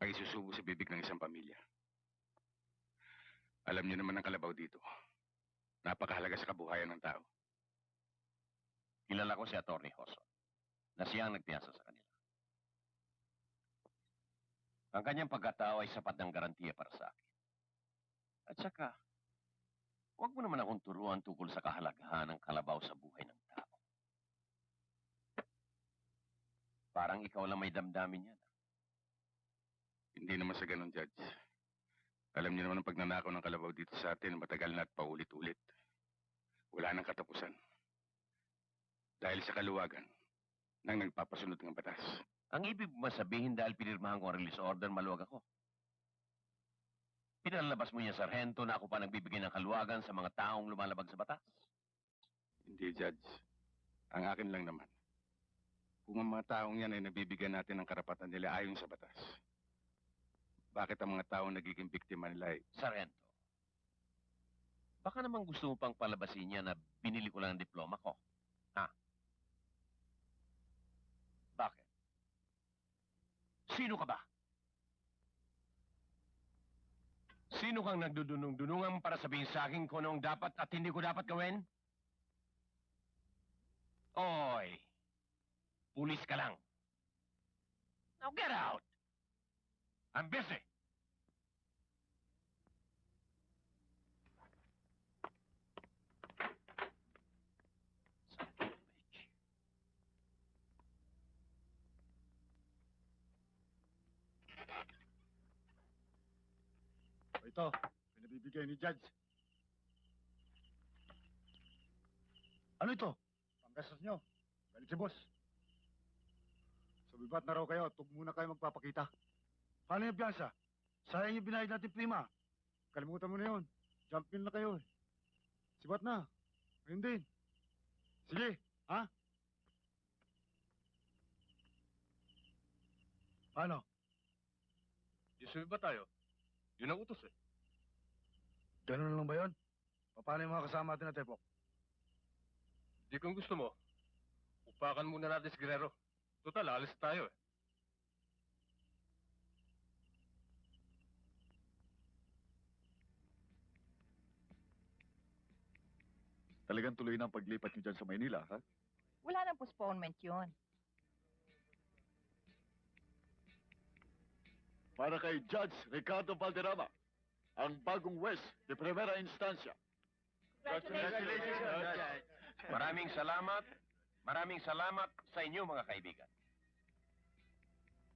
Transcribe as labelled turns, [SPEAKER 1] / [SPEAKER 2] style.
[SPEAKER 1] ay isusubo sa bibig ng isang pamilya. Alam niyo naman ang kalabaw dito. Napakahalaga sa kabuhayan ng tao.
[SPEAKER 2] Kilala ko si Atty. Joson, na siya ang nagpiyasa sa kanila. Ang kanyang pagkatao ay sapat ng garantiya para sa akin. At saka, huwag mo naman akong turuan tungkol sa kahalagahan ng kalabaw sa buhay ng tao. Parang ikaw lang may damdamin yan.
[SPEAKER 1] Hindi naman sa ganun, Judge. Alam niyo naman ang pagnanakaw ng kalabaw dito sa atin, matagal na at paulit-ulit. Wala nang katapusan. Dahil sa kaluwagan ng nagpapasunod ng batas.
[SPEAKER 2] Ang ibig mo sabihin dahil pinirmahan ko ang release order, maluwag ako. Pinalabas mo niya, Sargento, na ako pa nagbibigay ng kaluwagan sa mga taong lumalabag sa batas.
[SPEAKER 1] Hindi, Judge. Ang akin lang naman. Kung ang mga taong yan ay nabibigyan natin ng karapatan nila ayon sa batas, bakit ang mga taong nagiging biktima nila ay...
[SPEAKER 2] Sargento, baka naman gusto mo pang palabasin niya na binili ko lang ang diploma ko. Ha? Bakit? Sino ka ba? Sino kang nagdudunong-dunungan para sabihin sa akin kung anong dapat at hindi ko dapat gawin? Oy! Pulis ka lang. Now get out! I'm busy!
[SPEAKER 3] Ito, pinabibigay ni Judge. Ano ito? Panggastos nyo. Galit si boss. Sumibat na raw kayo at huwag muna kayo magpapakita. Paano yung piyansa? Sayang yung binayad natin prima. Kalimutan mo na yun. Jump in na kayo. Sibat na. Ayun din. Sige, ha? Paano?
[SPEAKER 4] Di sumiba tayo. Yun ang utos eh.
[SPEAKER 3] Ganun lang ba yun? Paano yung mga kasama natin na tepok?
[SPEAKER 4] Di kung gusto mo, upakan muna natin si Guerrero. Total, alis tayo eh.
[SPEAKER 3] Talagang tuloy na ang paglipat nyo dyan sa Maynila, ha?
[SPEAKER 5] Wala nang postponement yun.
[SPEAKER 3] Para kay Judge Ricardo Valderrama, ang bagong West de Primera Instancia.
[SPEAKER 2] Maraming salamat sa inyo, mga kaibigan.